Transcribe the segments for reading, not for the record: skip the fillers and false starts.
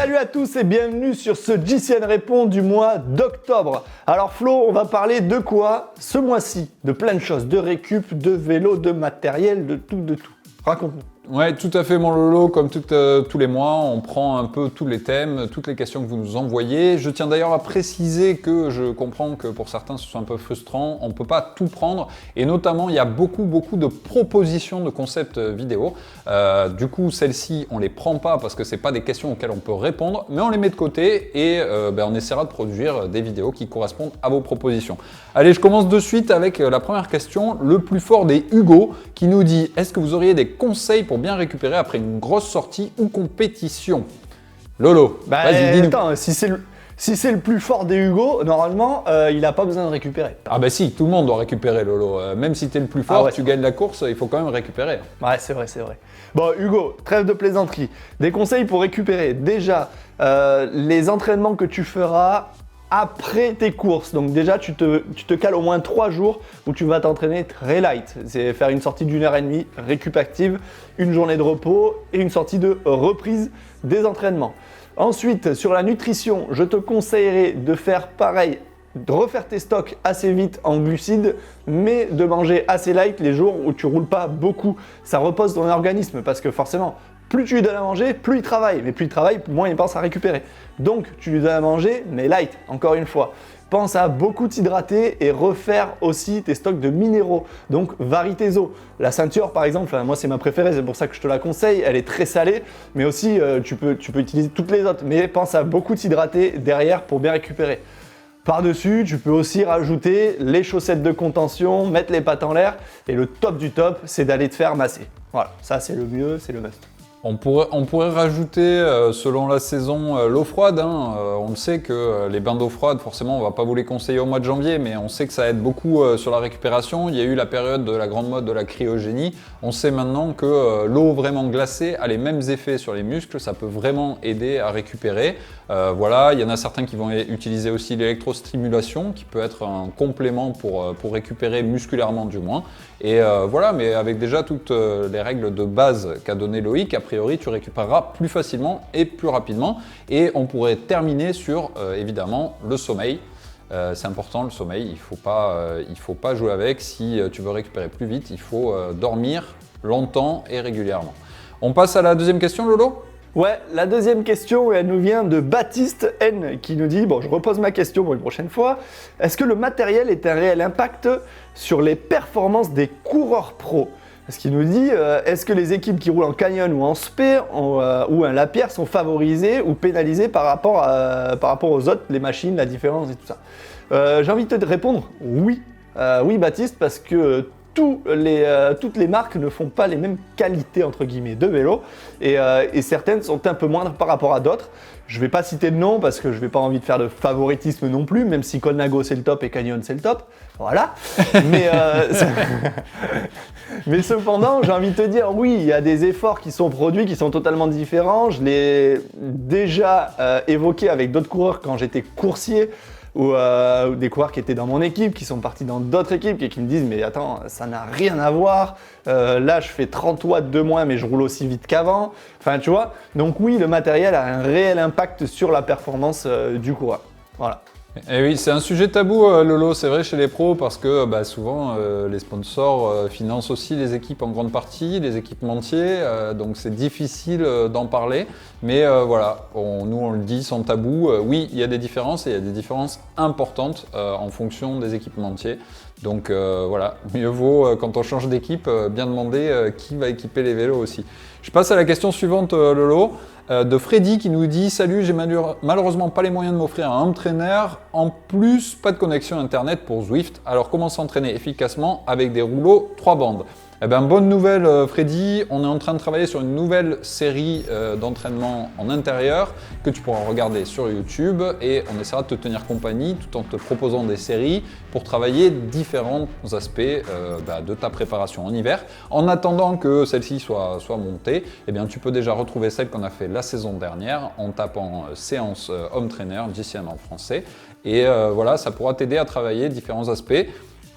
Salut à tous et bienvenue sur ce JCN Répond du mois d'octobre. Alors Flo, on va parler de quoi ce mois-ci? De plein de choses, de récup, de vélo, de matériel, de tout. Raconte-nous. Ouais, tout à fait mon Lolo, comme tous les mois, on prend un peu tous les thèmes, toutes les questions que vous nous envoyez. Je tiens d'ailleurs à préciser que je comprends que pour certains ce soit un peu frustrant, on ne peut pas tout prendre et notamment il y a beaucoup de propositions de concepts vidéo. Du coup celles-ci on les prend pas parce que c'est pas des questions auxquelles on peut répondre, mais on les met de côté et on essaiera de produire des vidéos qui correspondent à vos propositions. Allez, je commence de suite avec la première question, le plus fort des Hugo qui nous dit: est-ce que vous auriez des conseils pour bien récupérer après une grosse sortie ou compétition? Lolo, vas-y, dis-nous. Attends, si c'est le plus fort des Hugo, normalement, il n'a pas besoin de récupérer. Ah bah si, tout le monde doit récupérer, Lolo. Même si t'es le plus fort, tu gagnes la course, il faut quand même récupérer. Ouais, c'est vrai. Bon, Hugo, trêve de plaisanterie. Des conseils pour récupérer. Déjà, les entraînements que tu feras après tes courses. Donc déjà, tu te cales au moins 3 jours où tu vas t'entraîner très light. C'est faire une sortie d'1h30, récup active, une journée de repos et une sortie de reprise des entraînements. Ensuite, sur la nutrition, je te conseillerais de faire pareil, de refaire tes stocks assez vite en glucides, mais de manger assez light les jours où tu roules pas beaucoup. Ça repose ton organisme parce que forcément, plus tu lui donnes à manger, plus il travaille. Mais plus il travaille, moins il pense à récupérer. Donc, tu lui donnes à manger, mais light, encore une fois. Pense à beaucoup t'hydrater et refaire aussi tes stocks de minéraux. Donc, varie tes eaux. La ceinture, par exemple, moi c'est ma préférée, c'est pour ça que je te la conseille. Elle est très salée, mais aussi tu peux utiliser toutes les autres. Mais pense à beaucoup t'hydrater derrière pour bien récupérer. Par-dessus, tu peux aussi rajouter les chaussettes de contention, mettre les pattes en l'air. Et le top du top, c'est d'aller te faire masser. Voilà, ça c'est le mieux, c'est le must. On pourrait rajouter, selon la saison, l'eau froide. On le sait que les bains d'eau froide, forcément, on ne va pas vous les conseiller au mois de janvier, mais on sait que ça aide beaucoup sur la récupération. Il y a eu la période de la grande mode de la cryogénie. On sait maintenant que l'eau vraiment glacée a les mêmes effets sur les muscles. Ça peut vraiment aider à récupérer. Voilà, il y en a certains qui vont utiliser aussi l'électrostimulation, qui peut être un complément pour récupérer musculairement du moins. Et voilà, mais avec déjà toutes les règles de base qu'a donné Loïc, a priori tu récupéreras plus facilement et plus rapidement. Et on pourrait terminer sur évidemment le sommeil. C'est important le sommeil, il faut pas jouer avec. Si tu veux récupérer plus vite, il faut dormir longtemps et régulièrement. On passe à la deuxième question, Lolo ? Ouais, la deuxième question, elle nous vient de Baptiste N qui nous dit, bon je repose ma question pour une prochaine fois, est-ce que le matériel est un réel impact sur les performances des coureurs pros? Parce qu'il nous dit, est-ce que les équipes qui roulent en canyon ou en spé ou un Lapierre sont favorisées ou pénalisées par rapport aux autres, les machines, la différence et tout ça? J'ai envie de te répondre oui. Oui Baptiste, parce que toutes les marques ne font pas les mêmes qualités entre guillemets de vélo et certaines sont un peu moindres par rapport à d'autres. Je ne vais pas citer de nom parce que je n'ai pas envie de faire de favoritisme non plus, même si Colnago c'est le top et Canyon c'est le top. Voilà. Mais cependant, j'ai envie de te dire, oui, il y a des efforts qui sont produits, qui sont totalement différents. Je l'ai déjà évoqué avec d'autres coureurs quand j'étais coursier. Ou des coureurs qui étaient dans mon équipe, qui sont partis dans d'autres équipes et qui me disent mais attends, ça n'a rien à voir, là je fais 30 watts de moins mais je roule aussi vite qu'avant, enfin tu vois, donc oui le matériel a un réel impact sur la performance du coureur, voilà. Et oui, c'est un sujet tabou, Lolo, c'est vrai chez les pros parce que souvent les sponsors financent aussi les équipes en grande partie, les équipementiers, donc c'est difficile d'en parler. Mais voilà, nous on le dit sans tabou, oui il y a des différences et il y a des différences importantes en fonction des équipementiers. Donc voilà, mieux vaut quand on change d'équipe bien demander qui va équiper les vélos aussi. Je passe à la question suivante, Lolo. De Freddy qui nous dit « Salut, j'ai malheureusement pas les moyens de m'offrir un home trainer. En plus, pas de connexion internet pour Zwift. Alors comment s'entraîner efficacement avec des rouleaux 3 bandes ?» Eh bien, bonne nouvelle Freddy, on est en train de travailler sur une nouvelle série d'entraînement en intérieur que tu pourras regarder sur YouTube et on essaiera de te tenir compagnie tout en te proposant des séries pour travailler différents aspects de ta préparation en hiver. En attendant que celle-ci soit montée, eh bien, tu peux déjà retrouver celle qu'on a fait la saison dernière en tapant séance home trainer, JCN en français. Et voilà, ça pourra t'aider à travailler différents aspects.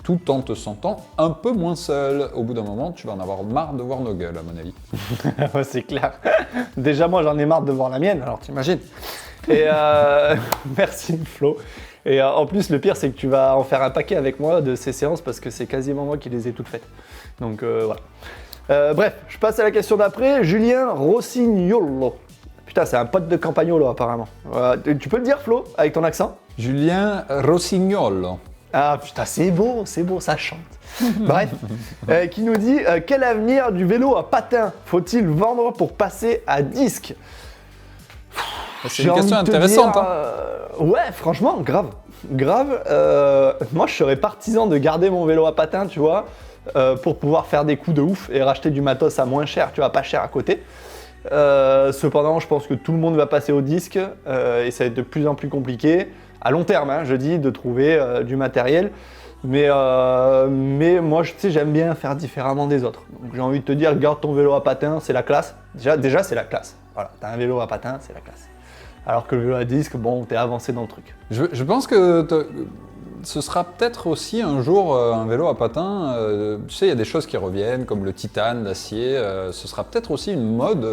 tout en te sentant un peu moins seul. Au bout d'un moment, tu vas en avoir marre de voir nos gueules, à mon avis. Ouais, c'est clair. Déjà, moi, j'en ai marre de voir la mienne, alors t'imagines. Et merci Flo. Et en plus, le pire, c'est que tu vas en faire un paquet avec moi de ces séances parce que c'est quasiment moi qui les ai toutes faites. Donc voilà. Bref, je passe à la question d'après. Julien Rossignolo. Putain, c'est un pote de Campagnolo apparemment. Tu peux le dire, Flo, avec ton accent? Julien Rossignolo. Ah putain, c'est beau, ça chante. Bref, qui nous dit quel avenir du vélo à patin faut-il vendre pour passer à disque? C'est une question intéressante. Ouais, franchement, grave. Moi, je serais partisan de garder mon vélo à patin, tu vois, pour pouvoir faire des coups de ouf et racheter du matos à moins cher, tu vois, pas cher à côté. Cependant, je pense que tout le monde va passer au disque et ça va être de plus en plus compliqué. À long terme, hein, je dis, de trouver du matériel. Mais moi, tu sais, j'aime bien faire différemment des autres. Donc, j'ai envie de te dire, garde ton vélo à patin, c'est la classe. Déjà c'est la classe. Voilà, t'as un vélo à patin, c'est la classe. Alors que le vélo à disque, bon, t'es avancé dans le truc. Je pense que ce sera peut-être aussi un jour un vélo à patins. Tu sais, il y a des choses qui reviennent, comme le titane, l'acier. Ce sera peut-être aussi une mode.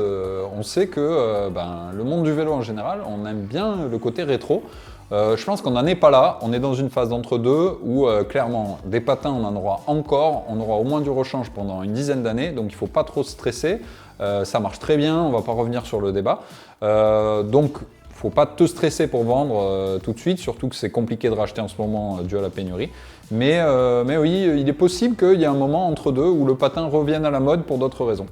On sait que le monde du vélo en général, on aime bien le côté rétro. Je pense qu'on n'en est pas là. On est dans une phase d'entre-deux où clairement, des patins, on en aura encore. On aura au moins du rechange pendant une dizaine d'années. Donc il ne faut pas trop stresser. Ça marche très bien. On ne va pas revenir sur le débat. Donc, il ne faut pas te stresser pour vendre tout de suite, surtout que c'est compliqué de racheter en ce moment dû à la pénurie. Mais oui, il est possible qu'il y ait un moment entre deux où le patin revienne à la mode pour d'autres raisons.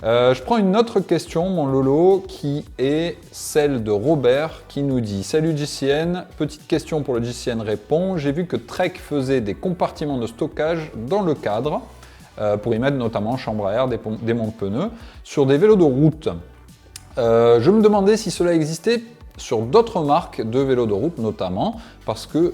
Je prends une autre question, mon Lolo, qui est celle de Robert, qui nous dit « Salut JCN, petite question pour le JCN répond. J'ai vu que Trek faisait des compartiments de stockage dans le cadre, pour y mettre notamment chambre à air, des monte-pneus, sur des vélos de route. Je me demandais si cela existait sur d'autres marques de vélos de route notamment, parce que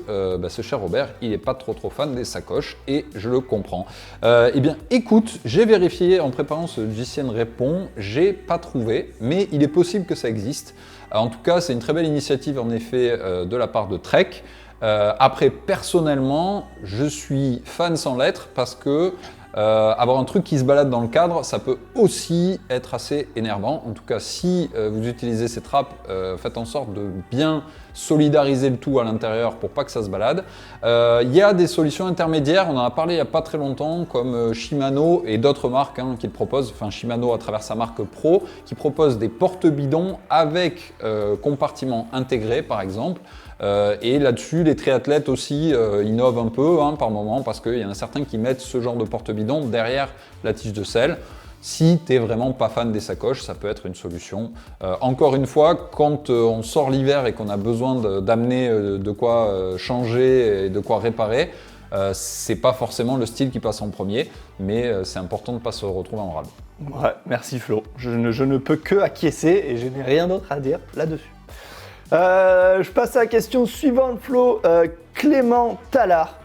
ce cher Robert, il n'est pas trop fan des sacoches et je le comprends. Eh bien écoute, j'ai vérifié en préparant ce JCN répond, j'ai pas trouvé, mais il est possible que ça existe. En tout cas, c'est une très belle initiative en effet de la part de Trek. Après, personnellement, je suis fan sans l'être parce que avoir un truc qui se balade dans le cadre, ça peut aussi être assez énervant. En tout cas, si vous utilisez ces trappes, faites en sorte de bien solidariser le tout à l'intérieur pour pas que ça se balade. Il y a des solutions intermédiaires, on en a parlé il n'y a pas très longtemps, comme Shimano et d'autres marques qui le proposent, enfin Shimano à travers sa marque Pro, qui propose des porte-bidons avec compartiment intégré par exemple. Et là-dessus, les triathlètes aussi innovent un peu par moment parce qu'il y en a certains qui mettent ce genre de porte-bidon derrière la tige de selle. Si tu n'es vraiment pas fan des sacoches, ça peut être une solution. Encore une fois, quand on sort l'hiver et qu'on a besoin d'amener de quoi changer et de quoi réparer, c'est pas forcément le style qui passe en premier, mais c'est important de ne pas se retrouver en rade. Ouais, merci Flo. Je ne peux que acquiescer et je n'ai rien d'autre à dire là-dessus. Je passe à la question suivante, Flo. Clément Tallard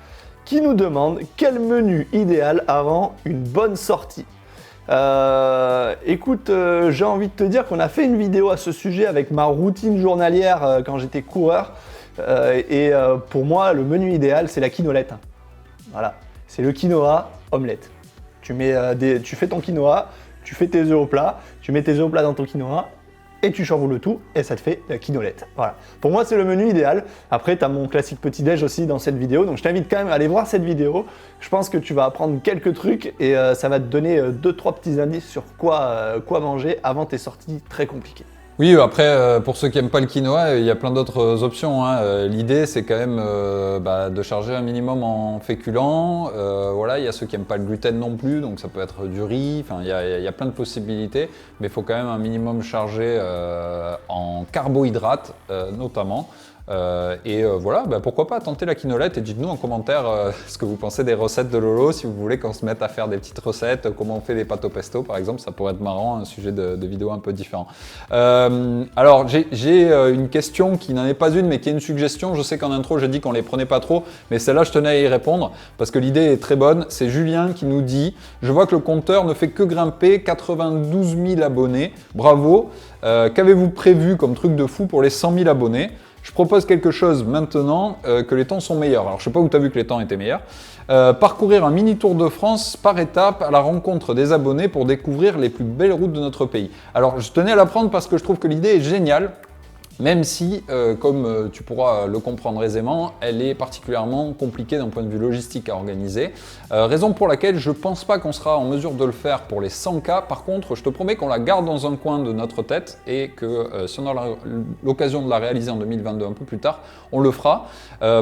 qui nous demande quel menu idéal avant une bonne sortie. Écoute, j'ai envie de te dire qu'on a fait une vidéo à ce sujet avec ma routine journalière quand j'étais coureur. Pour moi, le menu idéal, c'est la quinolette. Voilà, c'est le quinoa omelette. Tu fais ton quinoa, tu fais tes œufs au plat, tu mets tes œufs au plat dans ton quinoa. Et tu chamboules le tout et ça te fait la quinolette. Voilà. Pour moi, c'est le menu idéal. Après, tu as mon classique petit-déj aussi dans cette vidéo. Donc, je t'invite quand même à aller voir cette vidéo. Je pense que tu vas apprendre quelques trucs et ça va te donner 2-3 petits indices sur quoi manger avant tes sorties très compliquées. Oui, après, pour ceux qui n'aiment pas le quinoa, il y a plein d'autres options. L'idée, c'est quand même de charger un minimum en féculents. Voilà, il y a ceux qui n'aiment pas le gluten non plus, donc ça peut être du riz. Enfin, il y a plein de possibilités, mais il faut quand même un minimum chargé en carbohydrates, notamment. Voilà, pourquoi pas tenter la quinolette et dites-nous en commentaire ce que vous pensez des recettes de Lolo, si vous voulez qu'on se mette à faire des petites recettes, comment on fait des pâtes au pesto par exemple, ça pourrait être marrant, un sujet de vidéo un peu différent. Alors j'ai une question qui n'en est pas une mais qui est une suggestion, je sais qu'en intro j'ai dit qu'on les prenait pas trop, mais celle-là je tenais à y répondre parce que l'idée est très bonne, c'est Julien qui nous dit « Je vois que le compteur ne fait que grimper, 92 000 abonnés, bravo, qu'avez-vous prévu comme truc de fou pour les 100 000 abonnés ?» Je propose quelque chose maintenant que les temps sont meilleurs. Alors je sais pas où tu as vu que les temps étaient meilleurs. Parcourir un mini tour de France par étapes à la rencontre des abonnés pour découvrir les plus belles routes de notre pays. Alors je tenais à la prendre parce que je trouve que l'idée est géniale. Même si, comme tu pourras le comprendre aisément, elle est particulièrement compliquée d'un point de vue logistique à organiser. Raison pour laquelle je ne pense pas qu'on sera en mesure de le faire pour les 100K. Par contre, je te promets qu'on la garde dans un coin de notre tête et que si on a l'occasion de la réaliser en 2022 un peu plus tard, on le fera.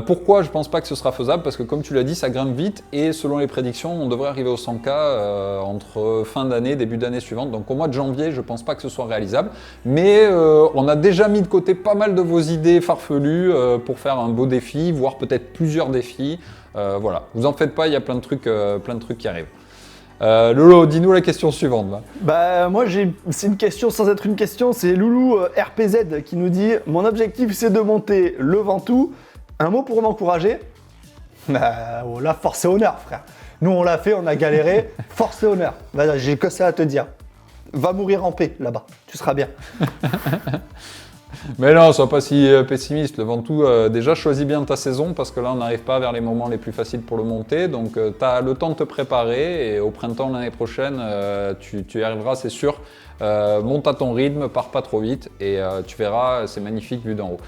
Pourquoi je ne pense pas que ce sera faisable? Parce que comme tu l'as dit, ça grimpe vite et selon les prédictions, on devrait arriver aux 100K entre fin d'année, début d'année suivante. Donc au mois de janvier, je ne pense pas que ce soit réalisable. Mais on a déjà mis de côté pas mal de vos idées farfelues pour faire un beau défi, voire peut-être plusieurs défis. Voilà, vous en faites pas, il y a plein de trucs qui arrivent. Lolo, dis-nous la question suivante. Là. Bah moi c'est une question sans être une question, c'est Loulou RPZ qui nous dit « Mon objectif c'est de monter le Ventoux, un mot pour m'encourager ?» Bah voilà, force et honneur frère. Nous on l'a fait, on a galéré, force et honneur. Bah, j'ai que ça à te dire. Va mourir en paix là-bas, tu seras bien. Mais non, sois pas si pessimiste. Le Ventoux, déjà choisis bien ta saison parce que là on n'arrive pas vers les moments les plus faciles pour le monter. Donc tu as le temps de te préparer et au printemps l'année prochaine, tu y arriveras, c'est sûr. Monte à ton rythme, pars pas trop vite et tu verras, c'est magnifique vu d'en haut.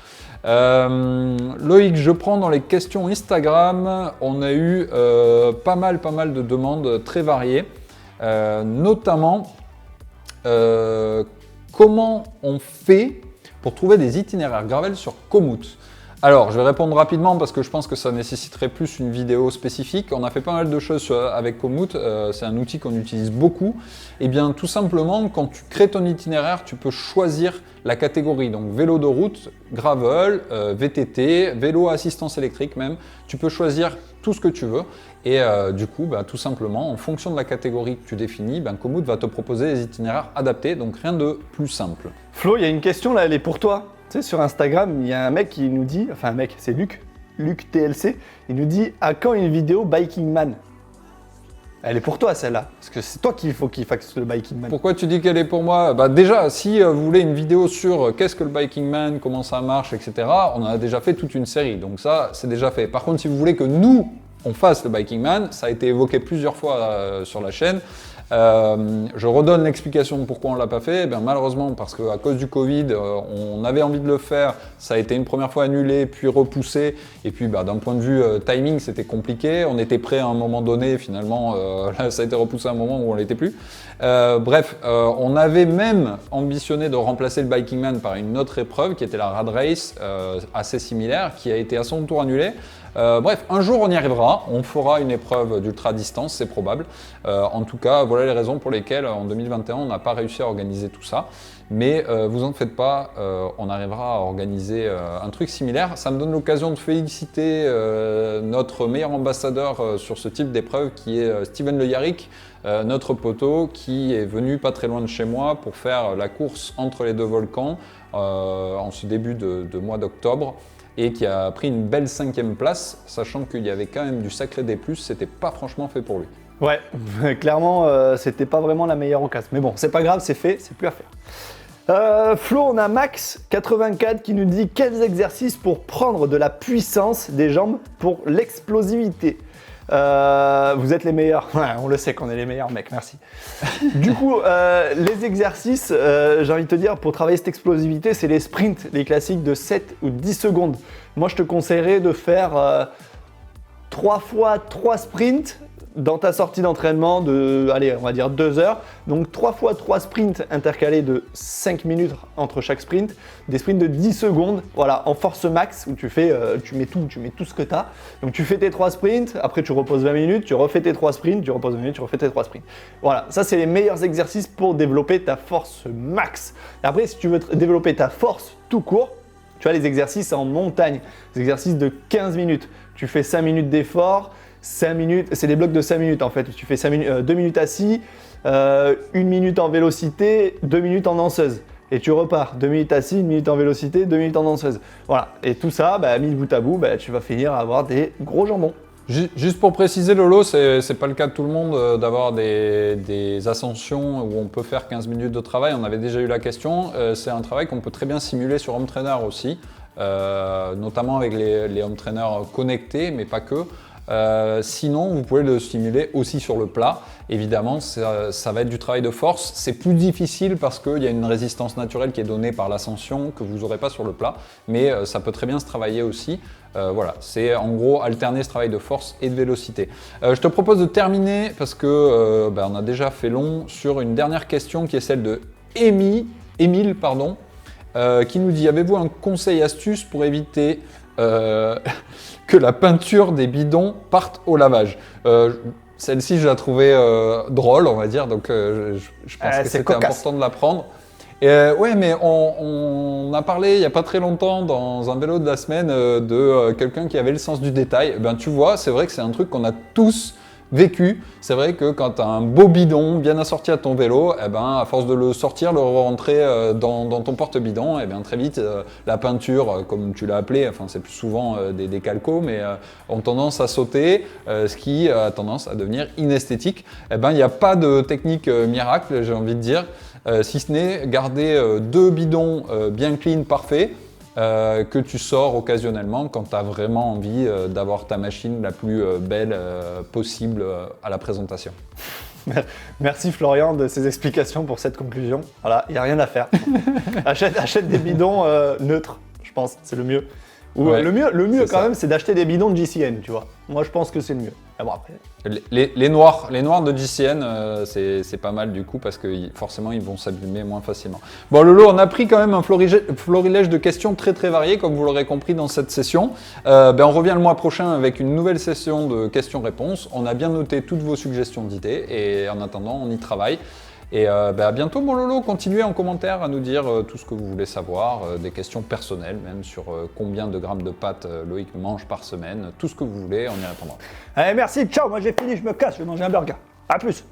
Loïc, je prends dans les questions Instagram, on a eu pas mal de demandes très variées, notamment comment on fait pour trouver des itinéraires gravel sur Komoot. Alors, je vais répondre rapidement parce que je pense que ça nécessiterait plus une vidéo spécifique. On a fait pas mal de choses avec Komoot, c'est un outil qu'on utilise beaucoup. Et bien, tout simplement, quand tu crées ton itinéraire, tu peux choisir la catégorie, donc vélo de route, gravel, VTT, vélo à assistance électrique même. Tu peux choisir tout ce que tu veux. Et du coup, tout simplement, en fonction de la catégorie que tu définis, Komoot va te proposer des itinéraires adaptés, donc rien de plus simple. Flo, il y a une question là, elle est pour toi. Tu sais, sur Instagram, il y a un mec qui nous dit, enfin un mec, c'est Luc TLC, il nous dit « À quand une vidéo Biking Man ?» Elle est pour toi celle-là, parce que c'est toi qu'il faut qu'il fasse le Biking Man. Pourquoi tu dis qu'elle est pour moi? Déjà, si vous voulez une vidéo sur qu'est-ce que le Biking Man, comment ça marche, etc., on en a déjà fait toute une série, donc ça, c'est déjà fait. Par contre, si vous voulez que nous, on fasse le Biking Man, ça a été évoqué plusieurs fois sur la chaîne. Je redonne l'explication de pourquoi on ne l'a pas fait. Malheureusement, parce qu'à cause du Covid, on avait envie de le faire. Ça a été une première fois annulé, puis repoussé. Et puis, d'un point de vue timing, c'était compliqué. On était prêt à un moment donné. Finalement, là, ça a été repoussé à un moment où on ne l'était plus. Bref, on avait même ambitionné de remplacer le Biking Man par une autre épreuve qui était la Rad Race, assez similaire, qui a été à son tour annulée. Bref, un jour on y arrivera, on fera une épreuve d'ultra distance, c'est probable. En tout cas, voilà les raisons pour lesquelles en 2021 on n'a pas réussi à organiser tout ça. Mais vous en faites pas, on arrivera à organiser un truc similaire. Ça me donne l'occasion de féliciter notre meilleur ambassadeur sur ce type d'épreuve qui est Steven Le Yarrick, notre poteau qui est venu pas très loin de chez moi pour faire la course entre les deux volcans en ce début de mois d'octobre. Et qui a pris une belle 5e place, sachant qu'il y avait quand même du sacré D+, c'était pas franchement fait pour lui. Ouais, clairement, c'était pas vraiment la meilleure occasion. Mais bon, c'est pas grave, c'est fait, c'est plus à faire. Flo, on a Max84 qui nous dit « Quels exercices pour prendre de la puissance des jambes pour l'explosivité ?» Vous êtes les meilleurs. Ouais, on le sait qu'on est les meilleurs, mec, merci. Du coup, les exercices, j'ai envie de te dire, pour travailler cette explosivité, c'est les sprints, les classiques de 7 ou 10 secondes. Moi, je te conseillerais de faire 3 fois 3 sprints dans ta sortie d'entraînement de, allez, on va dire 2 heures. Donc 3 fois 3 sprints intercalés de 5 minutes entre chaque sprint. Des sprints de 10 secondes, voilà, en force max, où tu mets tout ce que tu as. Donc tu fais tes 3 sprints, après tu reposes 20 minutes, tu refais tes 3 sprints, tu reposes 20 minutes, tu refais tes 3 sprints. Voilà, ça c'est les meilleurs exercices pour développer ta force max. Et après, si tu veux développer ta force tout court, tu as les exercices en montagne, les exercices de 15 minutes. Tu fais 5 minutes d'effort, 5 minutes, c'est des blocs de 5 minutes en fait. Tu fais 2 minutes assis, 1 minute en vélocité, 2 minutes en danseuse. Et tu repars, 2 minutes assis, 1 minute en vélocité, 2 minutes en danseuse. Voilà, et tout ça, mis bout à bout, tu vas finir à avoir des gros jambons. Juste pour préciser, Lolo, c'est pas le cas de tout le monde d'avoir des ascensions où on peut faire 15 minutes de travail. On avait déjà eu la question. C'est un travail qu'on peut très bien simuler sur Home Trainer aussi. notamment avec les home trainers connectés, mais pas que. Sinon, vous pouvez le stimuler aussi sur le plat. Évidemment, ça va être du travail de force. C'est plus difficile parce qu'il y a une résistance naturelle qui est donnée par l'ascension que vous n'aurez pas sur le plat, mais ça peut très bien se travailler aussi. Voilà, c'est en gros alterner ce travail de force et de vélocité. Je te propose de terminer parce que on a déjà fait long sur une dernière question qui est celle de Émile, qui nous dit: avez-vous un conseil astuce pour éviter que la peinture des bidons parte au lavage? Celle-ci, je la trouvais drôle, on va dire, donc je pense que c'était important de la prendre. Ouais, mais on a parlé il n'y a pas très longtemps dans un vélo de la semaine de quelqu'un qui avait le sens du détail. Ben, tu vois, c'est vrai que c'est un truc qu'on a tous vécu. C'est vrai que quand tu as un beau bidon bien assorti à ton vélo, à force de le sortir, le rentrer dans ton porte-bidon, très vite, la peinture, comme tu l'as appelé, enfin c'est plus souvent des calcos, mais ont tendance à sauter, ce qui a tendance à devenir inesthétique. Il n'y a pas de technique miracle, j'ai envie de dire, si ce n'est garder 2 bidons bien clean, parfaits, que tu sors occasionnellement quand tu as vraiment envie d'avoir ta machine la plus belle possible à la présentation. Merci Florian de ces explications pour cette conclusion. Voilà, il n'y a rien à faire. achète des bidons neutres, je pense, c'est le mieux. Ou ouais, le mieux quand même, c'est d'acheter des bidons de GCN, tu vois. Moi, je pense que c'est le mieux. Ah bon, après. Les noirs de GCN, c'est pas mal du coup parce que forcément ils vont s'abîmer moins facilement. Bon Lolo, on a pris quand même un florilège de questions très très variées comme vous l'aurez compris dans cette session. On revient le mois prochain avec une nouvelle session de questions-réponses. On a bien noté toutes vos suggestions d'idées et en attendant on y travaille. Et à bientôt mon Lolo, continuez en commentaire à nous dire tout ce que vous voulez savoir, des questions personnelles même sur combien de grammes de pâtes Loïc mange par semaine, tout ce que vous voulez, on y répondra. Allez, merci, ciao, moi j'ai fini, je me casse, je vais manger un burger. A plus.